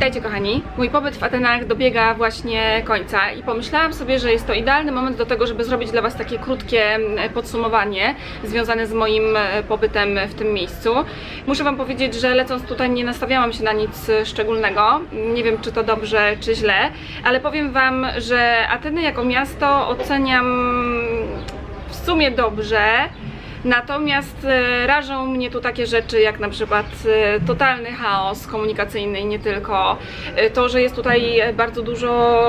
Witajcie kochani, mój pobyt w Atenach dobiega właśnie końca i pomyślałam sobie, że jest to idealny moment do tego, żeby zrobić dla Was takie krótkie podsumowanie związane z moim pobytem w tym miejscu. Muszę Wam powiedzieć, że lecąc tutaj nie nastawiałam się na nic szczególnego, nie wiem czy to dobrze czy źle, ale powiem Wam, że Ateny jako miasto oceniam w sumie dobrze. Natomiast rażą mnie tu takie rzeczy jak na przykład totalny chaos komunikacyjny i nie tylko. To, że jest tutaj bardzo dużo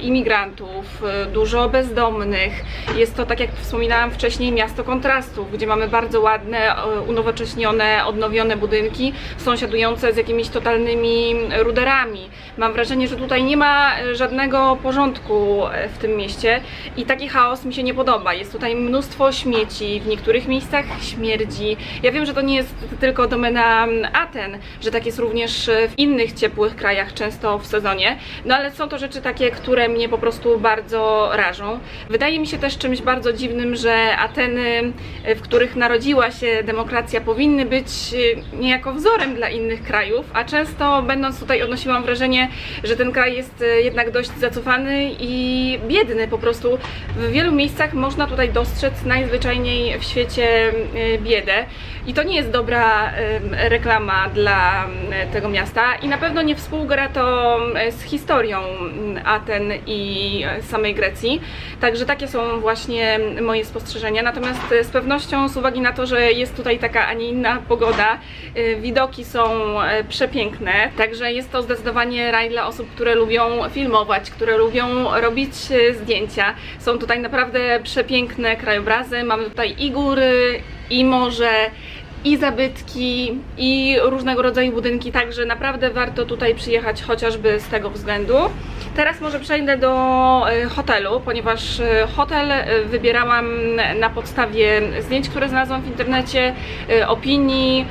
imigrantów, dużo bezdomnych. Jest to, tak jak wspominałam wcześniej, miasto kontrastów, gdzie mamy bardzo ładne, unowocześnione, odnowione budynki sąsiadujące z jakimiś totalnymi ruderami. Mam wrażenie, że tutaj nie ma żadnego porządku w tym mieście i taki chaos mi się nie podoba. Jest tutaj mnóstwo śmieci, w niektórych miejscach śmierdzi. Ja wiem, że to nie jest tylko domena Aten, że tak jest również w innych ciepłych krajach, często w sezonie, no ale są to rzeczy takie, które mnie po prostu bardzo rażą. Wydaje mi się też czymś bardzo dziwnym, że Ateny, w których narodziła się demokracja, powinny być niejako wzorem dla innych krajów, a często będąc tutaj odnosiłam wrażenie, że ten kraj jest jednak dość zacofany i biedny po prostu. W wielu miejscach można tutaj dostrzec najzwyczajniej w świecie biedę i to nie jest dobra reklama dla tego miasta i na pewno nie współgra to z historią Aten i samej Grecji, także takie są właśnie moje spostrzeżenia. Natomiast z pewnością z uwagi na to, że jest tutaj taka, a nie inna pogoda, widoki są przepiękne, także jest to zdecydowanie raj dla osób, które lubią filmować, które lubią robić zdjęcia. Są tutaj naprawdę przepiękne krajobrazy, mamy tutaj i góry, i morze, i zabytki, i różnego rodzaju budynki, także naprawdę warto tutaj przyjechać chociażby z tego względu. Teraz może przejdę do hotelu, ponieważ hotel wybierałam na podstawie zdjęć, które znalazłam w internecie, opinii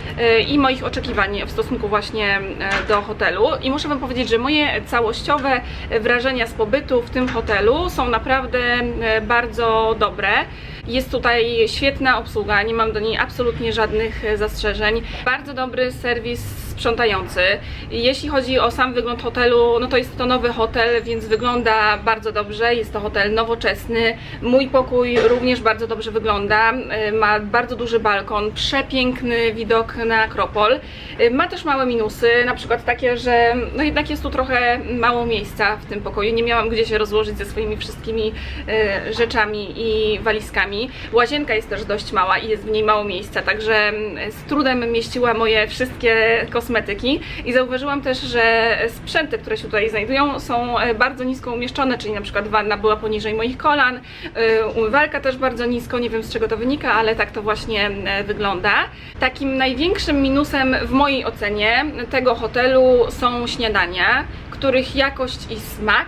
i moich oczekiwań w stosunku właśnie do hotelu. I muszę Wam powiedzieć, że moje całościowe wrażenia z pobytu w tym hotelu są naprawdę bardzo dobre. Jest tutaj świetna obsługa, nie mam do niej absolutnie żadnych zastrzeżeń. Bardzo dobry serwis sprzątający. Jeśli chodzi o sam wygląd hotelu, no to jest to nowy hotel, więc wygląda bardzo dobrze. Jest to hotel nowoczesny. Mój pokój również bardzo dobrze wygląda. Ma bardzo duży balkon, przepiękny widok na Akropol. Ma też małe minusy, na przykład takie, że no jednak jest tu trochę mało miejsca w tym pokoju. Nie miałam gdzie się rozłożyć ze swoimi wszystkimi rzeczami i walizkami. Łazienka jest też dość mała i jest w niej mało miejsca, także z trudem mieściła moje wszystkie kosmetyki i zauważyłam też, że sprzęty, które się tutaj znajdują, są bardzo nisko umieszczone, czyli na przykład wanna była poniżej moich kolan, umywalka też bardzo nisko, nie wiem z czego to wynika, ale tak to właśnie wygląda. Takim największym minusem w mojej ocenie tego hotelu są śniadania, których jakość i smak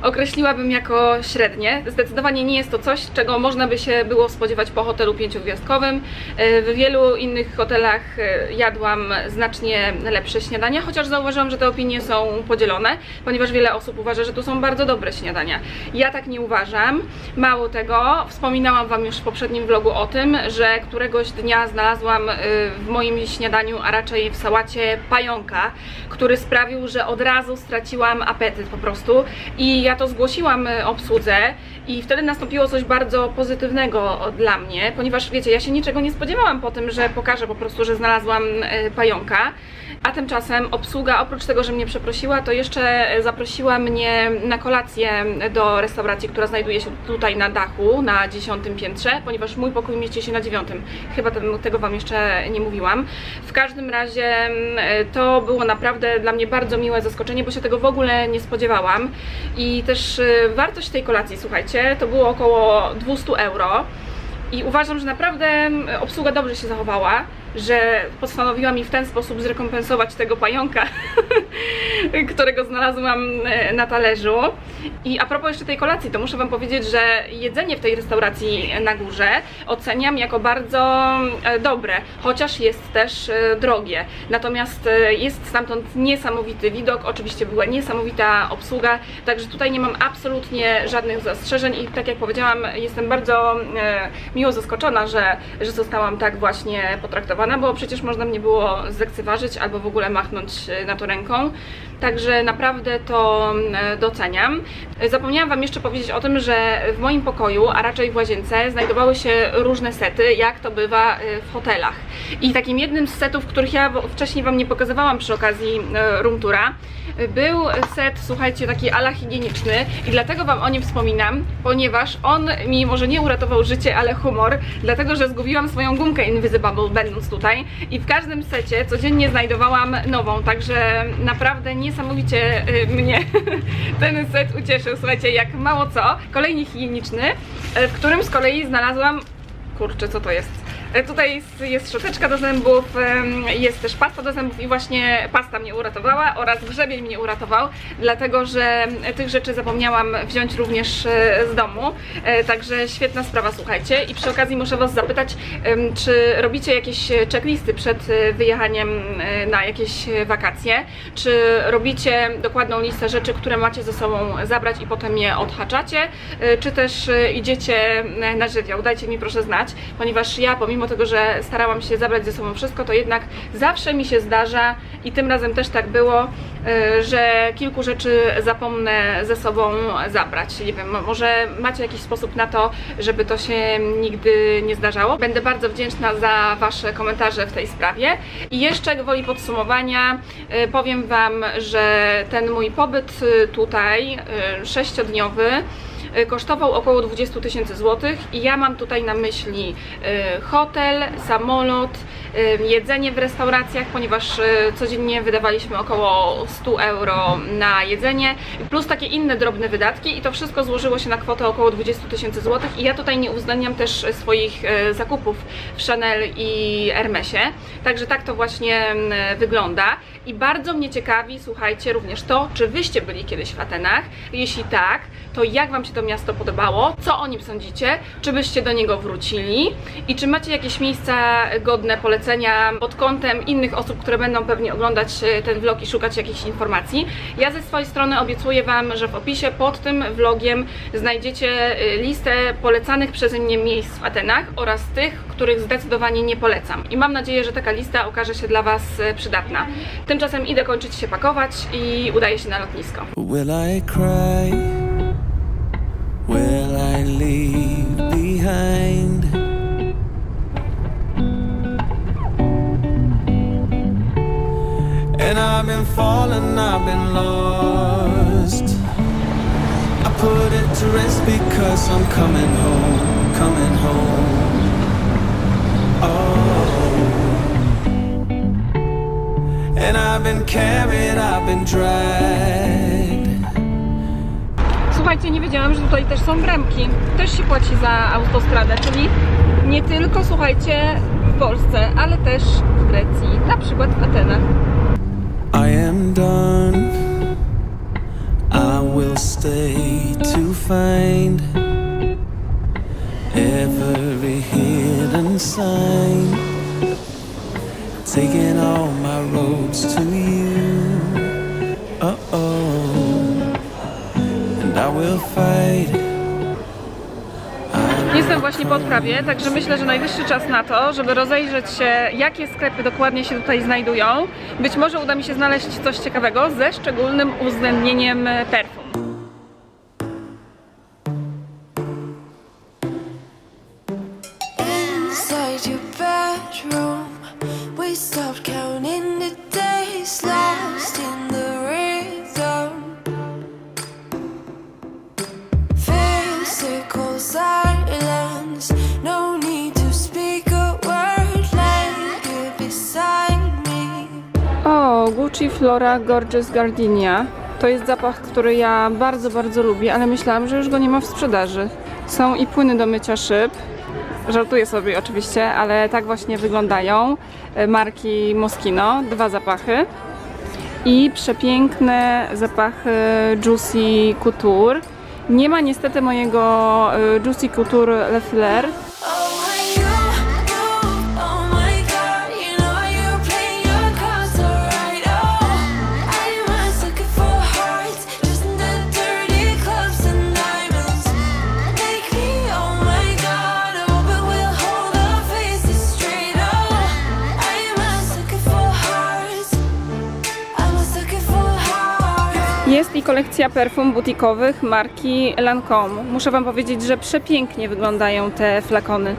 określiłabym jako średnie. Zdecydowanie nie jest to coś, czego można by się było spodziewać po hotelu 5-gwiazdkowym. W wielu innych hotelach jadłam znacznie lepsze śniadania, chociaż zauważyłam, że te opinie są podzielone, ponieważ wiele osób uważa, że tu są bardzo dobre śniadania. Ja tak nie uważam. Mało tego, wspominałam Wam już w poprzednim vlogu o tym, że któregoś dnia znalazłam w moim śniadaniu, a raczej w sałacie, pająka, który sprawił, że od razu straciłam apetyt po prostu i ja to zgłosiłam obsłudze i wtedy nastąpiło coś bardzo pozytywnego dla mnie, ponieważ wiecie, ja się niczego nie spodziewałam po tym, że pokażę po prostu, że znalazłam pająka, a tymczasem obsługa oprócz tego, że mnie przeprosiła, to jeszcze zaprosiła mnie na kolację do restauracji, która znajduje się tutaj na dachu, na 10. piętrze, ponieważ mój pokój mieści się na 9. Chyba tego Wam jeszcze nie mówiłam. W każdym razie to było naprawdę dla mnie bardzo miłe zaskoczenie, bo się tego w ogóle nie spodziewałam i też wartość tej kolacji, słuchajcie, to było około 200 euro i uważam, że naprawdę obsługa dobrze się zachowała, że postanowiła mi w ten sposób zrekompensować tego pająka, którego znalazłam na talerzu. I a propos jeszcze tej kolacji, to muszę Wam powiedzieć, że jedzenie w tej restauracji na górze oceniam jako bardzo dobre, chociaż jest też drogie. Natomiast jest stamtąd niesamowity widok, oczywiście była niesamowita obsługa, także tutaj nie mam absolutnie żadnych zastrzeżeń i tak jak powiedziałam, jestem bardzo miło zaskoczona, że zostałam tak właśnie potraktowana, bo przecież można mnie było zlekceważyć albo w ogóle machnąć na to ręką. także naprawdę to doceniam. Zapomniałam Wam jeszcze powiedzieć o tym, że w moim pokoju, a raczej w łazience, znajdowały się różne sety, jak to bywa w hotelach. I takim jednym z setów, których ja wcześniej Wam nie pokazywałam przy okazji room toura, był set, słuchajcie, taki ala higieniczny i dlatego Wam o nim wspominam, ponieważ on mi może nie uratował życie, ale humor, dlatego że zgubiłam swoją gumkę Invisible będąc tutaj i w każdym secie codziennie znajdowałam nową, także naprawdę niesamowicie mnie ten set ucieszył, słuchajcie, jak mało co. Kolejny higieniczny, w którym z kolei znalazłam, kurczę, co to jest? Tutaj jest szczoteczka do zębów, jest też pasta do zębów i właśnie pasta mnie uratowała oraz grzebień mnie uratował, dlatego że tych rzeczy zapomniałam wziąć również z domu, także świetna sprawa, słuchajcie. I przy okazji muszę Was zapytać, czy robicie jakieś checklisty przed wyjechaniem na jakieś wakacje, czy robicie dokładną listę rzeczy, które macie ze sobą zabrać i potem je odhaczacie, czy też idziecie na żywioł? Dajcie mi proszę znać, ponieważ ja pomimo tego, że starałam się zabrać ze sobą wszystko, to jednak zawsze mi się zdarza i tym razem też tak było, że kilku rzeczy zapomnę ze sobą zabrać. Nie wiem, może macie jakiś sposób na to, żeby to się nigdy nie zdarzało. Będę bardzo wdzięczna za Wasze komentarze w tej sprawie. I jeszcze gwoli podsumowania powiem Wam, że ten mój pobyt tutaj 6-dniowy kosztował około 20 000 złotych i ja mam tutaj na myśli hotel, samolot, jedzenie w restauracjach, ponieważ codziennie wydawaliśmy około 100 euro na jedzenie, plus takie inne drobne wydatki i to wszystko złożyło się na kwotę około 20 000 złotych i ja tutaj nie uwzględniam też swoich zakupów w Chanel i Hermesie, także tak to właśnie wygląda i bardzo mnie ciekawi, słuchajcie, również to, czy Wyście byli kiedyś w Atenach, jeśli tak, to jak Wam się to miasto podobało, co o nim sądzicie, czy byście do niego wrócili i czy macie jakieś miejsca godne polecenia pod kątem innych osób, które będą pewnie oglądać ten vlog i szukać jakichś informacji. Ja ze swojej strony obiecuję Wam, że w opisie pod tym vlogiem znajdziecie listę polecanych przeze mnie miejsc w Atenach oraz tych, których zdecydowanie nie polecam. I mam nadzieję, że taka lista okaże się dla Was przydatna. Tymczasem idę kończyć się pakować i udaję się na lotnisko. Will I cry? Will I leave behind? And I've been falling, I've been lost. I put it to rest because I'm coming home, coming home. Oh. And I've been carried, I've been dragged. Słuchajcie, nie wiedziałam, że tutaj też są bramki. Też się płaci za autostradę, czyli nie tylko, słuchajcie, w Polsce, ale też w Grecji, na przykład w Atenach. I am done. I will stay to find every hidden sign, taking all my roads to you. And I will fight. Jestem właśnie po odprawie, także myślę, że najwyższy czas na to, żeby rozejrzeć się, jakie sklepy dokładnie się tutaj znajdują. Być może uda mi się znaleźć coś ciekawego ze szczególnym uwzględnieniem perfum. Inside your bedroom, we stopped counting the days, lost in the rhythm. Physical silence, no need to speak a word, lay here beside me. O, Gucci Flora Gorgeous Gardenia. To jest zapach, który ja bardzo, bardzo lubię, ale myślałam, że już go nie ma w sprzedaży. Są i płyny do mycia szyb. Żartuję sobie oczywiście, ale tak właśnie wyglądają. Marki Moschino, 2 zapachy. I przepiękne zapachy Juicy Couture. Nie ma niestety mojego Juicy Couture Le Fleur. kolekcja perfum butikowych marki Lancome. Muszę Wam powiedzieć, że przepięknie wyglądają te flakony.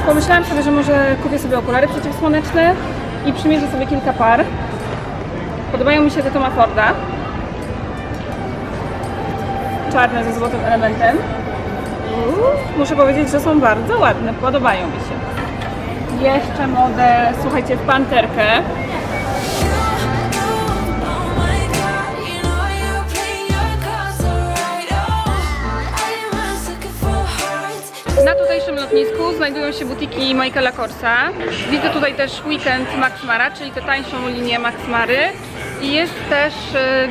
Pomyślałam sobie, że może kupię sobie okulary przeciwsłoneczne i przymierzę sobie kilka par. Podobają mi się te Toma Forda. Czarne ze złotym elementem. Muszę powiedzieć, że są bardzo ładne, podobają mi się. Jeszcze modę, słuchajcie, w panterkę. Na tutejszym lotnisku znajdują się butiki Michaela Korsa. Widzę tutaj też Weekend Max Mara, czyli tę tańszą linię Max Mary. I jest też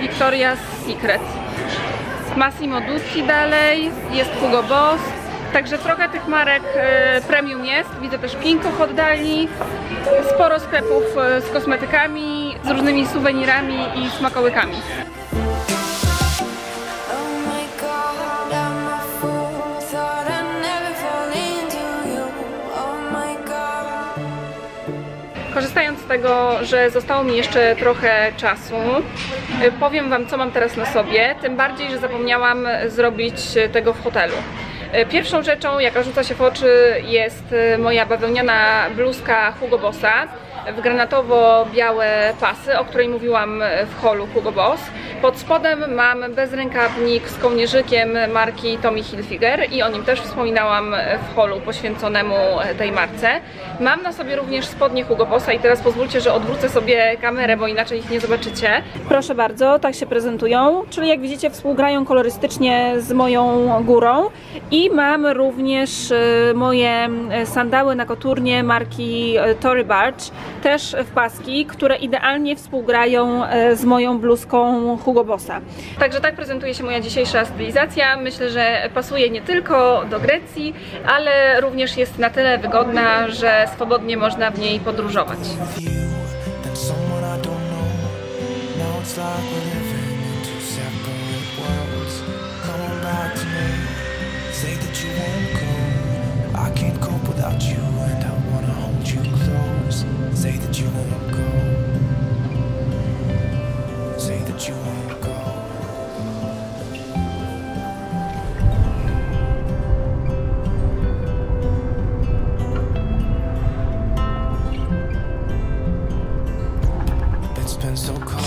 Victoria's Secret. Massimo Dutti dalej, jest Hugo Boss. Także trochę tych marek premium jest. Widzę też Pinko w oddali. Sporo sklepów z kosmetykami, z różnymi suwenirami i smakołykami. Korzystając z tego, że zostało mi jeszcze trochę czasu, powiem Wam, co mam teraz na sobie, tym bardziej, że zapomniałam zrobić tego w hotelu. Pierwszą rzeczą, jaka rzuca się w oczy, jest moja bawełniana bluzka Hugo Bossa w granatowo-białe pasy, o której mówiłam w holu Hugo Boss. Pod spodem mam bezrękawnik z kołnierzykiem marki Tommy Hilfiger i o nim też wspominałam w holu poświęconemu tej marce. Mam na sobie również spodnie Hugo Bossa i teraz pozwólcie, że odwrócę sobie kamerę, bo inaczej ich nie zobaczycie. Proszę bardzo, tak się prezentują, czyli jak widzicie współgrają kolorystycznie z moją górą. I mam również moje sandały na koturnie marki Tory Burch, też w paski, które idealnie współgrają z moją bluzką Hugo Bossa. Także tak prezentuje się moja dzisiejsza stylizacja. Myślę, że pasuje nie tylko do Grecji, ale również jest na tyle wygodna, że swobodnie można w niej podróżować.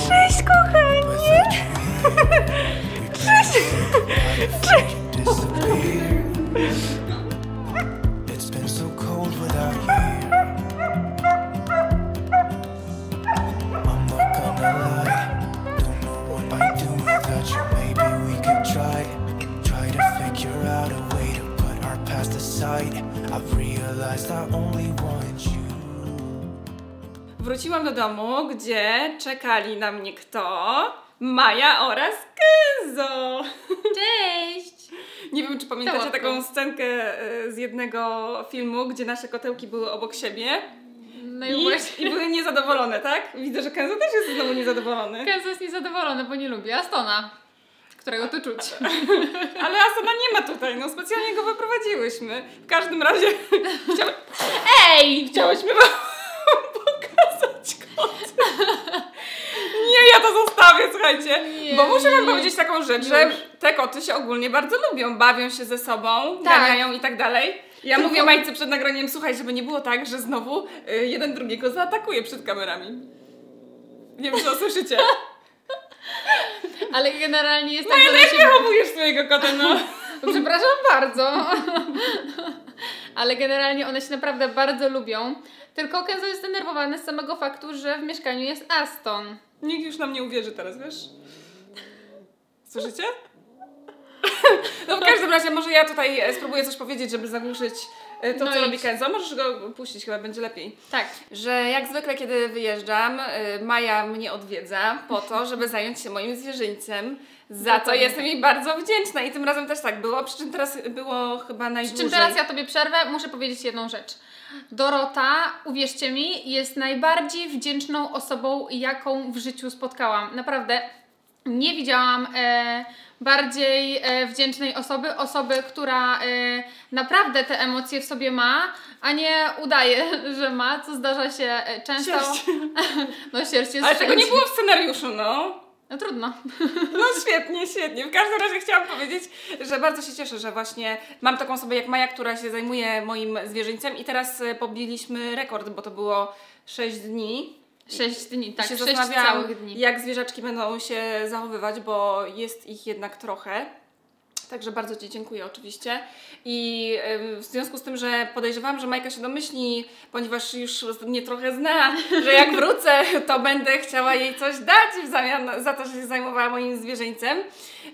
Cześć, kochanie! Cześć! Cześć! Wróciłam do domu, gdzie czekali na mnie kto? Maja oraz Kenzo! Cześć! Nie wiem, czy pamiętacie taką scenkę z jednego filmu, gdzie nasze kotełki były obok siebie. No I były niezadowolone, tak? Widzę, że Kenzo też jest znowu niezadowolony. Kenzo jest niezadowolony, bo nie lubi Astona, którego tu czuć. Ale Astona nie ma tutaj, no specjalnie go wyprowadziłyśmy. W każdym razie chciałyśmy pokazać koty. Nie, ja to zostawię, słuchajcie. Bo muszę Wam powiedzieć taką rzecz, że te koty się ogólnie bardzo lubią, bawią się ze sobą, ganiają i tak dalej. Ja mówię Majce przed nagraniem, słuchaj, żeby nie było tak, że znowu jeden drugiego zaatakuje przed kamerami. Nie wiem, czy to słyszycie. Ale generalnie jest tak, że jak wychowujesz swojego kota, no. Przepraszam bardzo. Ale generalnie one się naprawdę bardzo lubią. Tylko Kenzo jest zdenerwowany z samego faktu, że w mieszkaniu jest Aston. Nikt już nam nie uwierzy teraz, wiesz? Słyszycie? No w każdym razie może ja tutaj spróbuję coś powiedzieć, żeby zagłuszyć to, co robi Kenzo. Możesz go puścić, chyba będzie lepiej. Tak. Że jak zwykle, kiedy wyjeżdżam, Maja mnie odwiedza po to, żeby zająć się moim zwierzyńcem, za co jestem jej bardzo wdzięczna. I tym razem też tak było, przy czym teraz było chyba najdłużej. Przy czym teraz ja Tobie przerwę, muszę powiedzieć jedną rzecz. Dorota, uwierzcie mi, jest najbardziej wdzięczną osobą, jaką w życiu spotkałam. Naprawdę, nie widziałam bardziej wdzięcznej osoby, która naprawdę te emocje w sobie ma, a nie udaje, że ma, co zdarza się często. Sierść. No sierść jest Ale tego nie wszędzie. było w scenariuszu, no. No trudno. No świetnie, świetnie. W każdym razie chciałam powiedzieć, że bardzo się cieszę, że właśnie mam taką osobę jak Maja, która się zajmuje moim zwierzęciem i teraz pobiliśmy rekord, bo to było 6 dni. 6 dni, tak, się 6 zastanawiałam, całych dni. jak zwierzaczki będą się zachowywać, bo jest ich jednak trochę. Także bardzo Ci dziękuję oczywiście. I w związku z tym, że podejrzewałam, że Majka się domyśli, ponieważ już mnie trochę zna, że jak wrócę, to będę chciała jej coś dać w zamian za to, że się zajmowała moim zwierzęciem.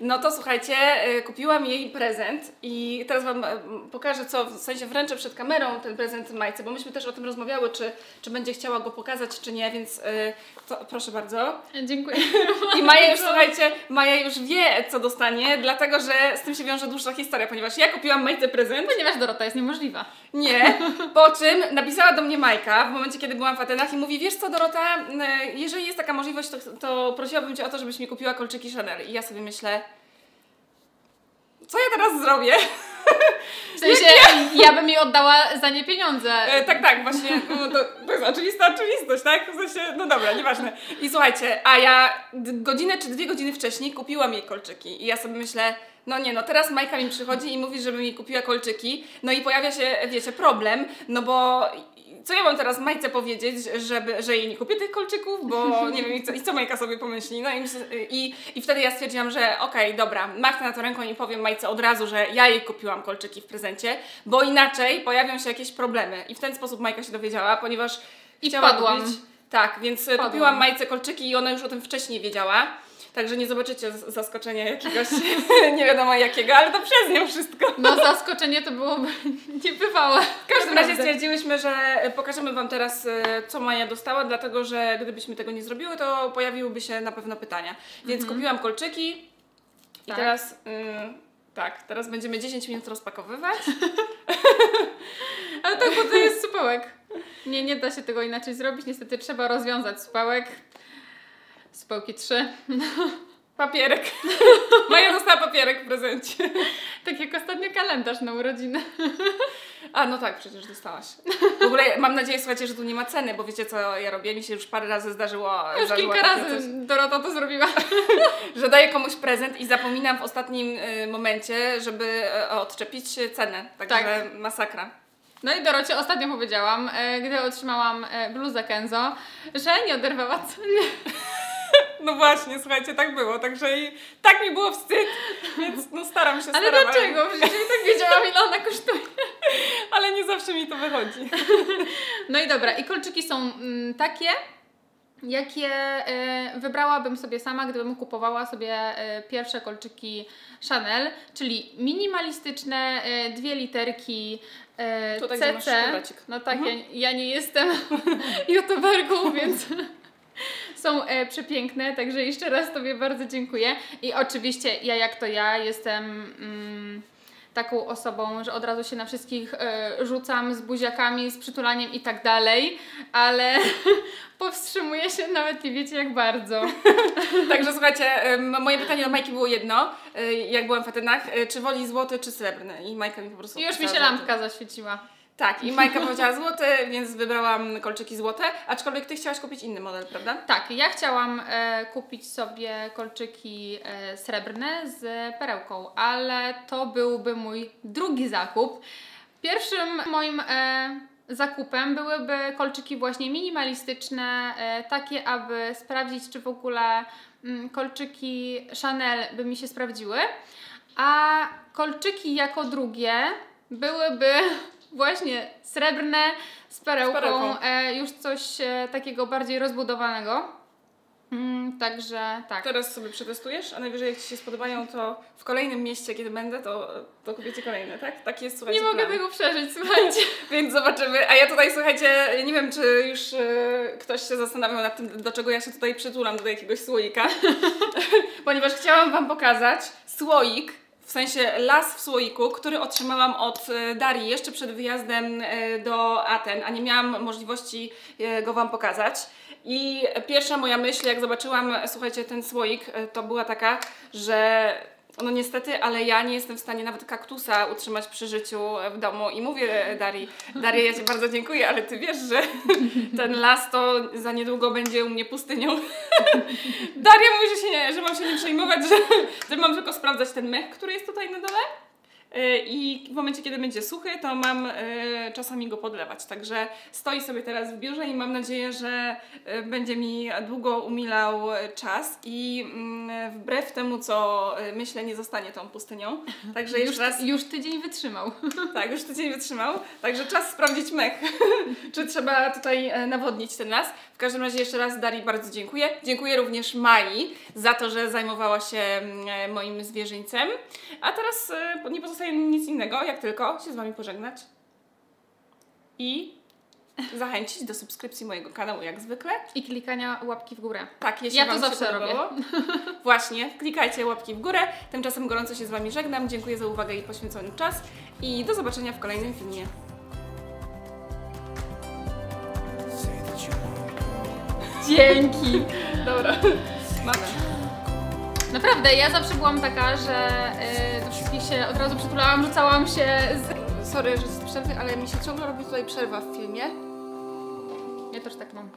No to słuchajcie, kupiłam jej prezent i teraz Wam pokażę, co w sensie wręczę przed kamerą ten prezent Majce, bo myśmy też o tym rozmawiały, czy będzie chciała go pokazać, czy nie, więc to, proszę bardzo. Dziękuję. I Maja już, słuchajcie, Maja już wie, co dostanie, dlatego, że z tym się wiąże dłuższa historia, ponieważ ja kupiłam Majce prezent. Ponieważ Dorota jest niemożliwa. Nie, po czym napisała do mnie Majka w momencie, kiedy byłam w Atenach i mówi, wiesz co Dorota, jeżeli jest taka możliwość, to prosiłabym Cię o to, żebyś mi kupiła kolczyki Chanel. I ja sobie myślę, co ja teraz zrobię? W sensie, ja bym jej oddała za nie pieniądze. Tak, właśnie, no to jest oczywista oczywistość, tak? W sensie, no dobra, nieważne. I słuchajcie, a ja godzinę czy 2 godziny wcześniej kupiłam jej kolczyki i ja sobie myślę, no nie, no teraz Majka mi przychodzi i mówi, żeby mi kupiła kolczyki, no i pojawia się, wiecie, problem, no bo co ja mam teraz Majce powiedzieć, że jej nie kupię tych kolczyków, bo nie wiem i co Majka sobie pomyśli, no i wtedy ja stwierdziłam, że okej, dobra, machnę na to ręką i powiem Majce od razu, że ja jej kupiłam kolczyki w prezencie, bo inaczej pojawią się jakieś problemy i w ten sposób Majka się dowiedziała, ponieważ chciała wpadłam. kupić, tak, więc kupiłam Majce kolczyki i ona już o tym wcześniej wiedziała. Także nie zobaczycie zaskoczenia jakiegoś, nie wiadomo jakiego, ale to przez nią wszystko. No zaskoczenie to byłoby niebywałe. W każdym razie stwierdziłyśmy, że pokażemy Wam teraz, co Maja dostała, dlatego że gdybyśmy tego nie zrobiły, to pojawiłyby się na pewno pytania. Więc kupiłam kolczyki i Tak. teraz, teraz będziemy 10 minut rozpakowywać. Ale tak, bo to jest supełek. Nie da się tego inaczej zrobić, niestety trzeba rozwiązać supełek. Supełki 3. Papierek. Maja dostała papierek w prezencie. Tak jak ostatnio kalendarz na urodziny. A, no tak, przecież dostałaś. W ogóle mam nadzieję, słuchajcie, że tu nie ma ceny, bo wiecie, co ja robię? Mi się już parę razy zdarzyło Już kilka takie razy coś, Dorota to zrobiła. że daję komuś prezent i zapominam w ostatnim momencie, żeby odczepić cenę. Także Tak. masakra. No i Dorocie ostatnio powiedziałam, gdy otrzymałam bluzę Kenzo, że nie oderwała ceny. No właśnie, słuchajcie, tak było, także i tak mi było wstyd, więc no staram się. Ale dlaczego? Przecież ja i tak wiedziałam, ile ona kosztuje. Ale nie zawsze mi to wychodzi. No i dobra, i kolczyki są takie, jakie wybrałabym sobie sama, gdybym kupowała sobie pierwsze kolczyki Chanel, czyli minimalistyczne, 2 literki Tutaj, gdzie masz CC. kwadracik. No tak, ja nie jestem youtuberką, więc są przepiękne, także jeszcze raz Tobie bardzo dziękuję. I oczywiście ja jak to ja jestem taką osobą, że od razu się na wszystkich rzucam z buziakami, z przytulaniem i tak dalej, ale powstrzymuję się, nawet nie wiecie jak bardzo. Także słuchajcie, moje pytanie do Majki było jedno, jak byłam w Atenach, czy woli złoty czy srebrny? I Majka mi po prostu I już mi się napisała złoty. lampka zaświeciła. Tak, i Majka powiedziała złoty, więc wybrałam kolczyki złote, aczkolwiek Ty chciałaś kupić inny model, prawda? Tak, ja chciałam kupić sobie kolczyki srebrne z perełką, ale to byłby mój drugi zakup. Pierwszym moim zakupem byłyby kolczyki właśnie minimalistyczne, takie aby sprawdzić, czy w ogóle kolczyki Chanel by mi się sprawdziły, a kolczyki jako drugie byłyby właśnie srebrne z perełką. Już coś takiego bardziej rozbudowanego. Także tak. Teraz sobie przetestujesz, a najwyżej jak Ci się spodobają, to w kolejnym mieście, kiedy będę, to kupicie kolejne, tak? Tak jest, słuchajcie, Nie mogę plan. tego przeżyć, słuchajcie. Więc zobaczymy. A ja tutaj, słuchajcie, nie wiem, czy już ktoś się zastanawiał nad tym, do czego ja się tutaj przytulam, do jakiegoś słoika. Ponieważ chciałam Wam pokazać słoik, w sensie las w słoiku, który otrzymałam od Darii jeszcze przed wyjazdem do Aten, a nie miałam możliwości go Wam pokazać. I pierwsza moja myśl, jak zobaczyłam, słuchajcie, ten słoik, to była taka, że no niestety, ale ja nie jestem w stanie nawet kaktusa utrzymać przy życiu w domu i mówię Darii, ja Ci bardzo dziękuję, ale Ty wiesz, że ten las to za niedługo będzie u mnie pustynią. Daria mówi, że mam się nie przejmować, że mam tylko sprawdzać ten mech, który jest tutaj na dole. I w momencie, kiedy będzie suchy, to mam czasami go podlewać. Także stoi sobie teraz w biurze i mam nadzieję, że będzie mi długo umilał czas i wbrew temu, co myślę, nie zostanie tą pustynią. Także już tydzień wytrzymał. Tak, już tydzień wytrzymał. Także czas sprawdzić mech, czy trzeba tutaj nawodnić ten las. W każdym razie jeszcze raz Darii bardzo dziękuję. Dziękuję również Mai za to, że zajmowała się moim zwierzyńcem. A teraz nie pozostaje mi nic innego, jak tylko się z Wami pożegnać i zachęcić do subskrypcji mojego kanału jak zwykle. I klikania łapki w górę. Tak, jeśli ja Wam to zawsze się podobało. Właśnie, klikajcie łapki w górę. Tymczasem gorąco się z Wami żegnam. Dziękuję za uwagę i poświęcony czas i do zobaczenia w kolejnym filmie. Dzięki! Dobra, mamy. Naprawdę, ja zawsze byłam taka, że do wszystkich się od razu przytulałam, rzucałam się z... Sorry, że z przerwy, ale mi się ciągle robi tutaj przerwa w filmie. Ja też tak mam.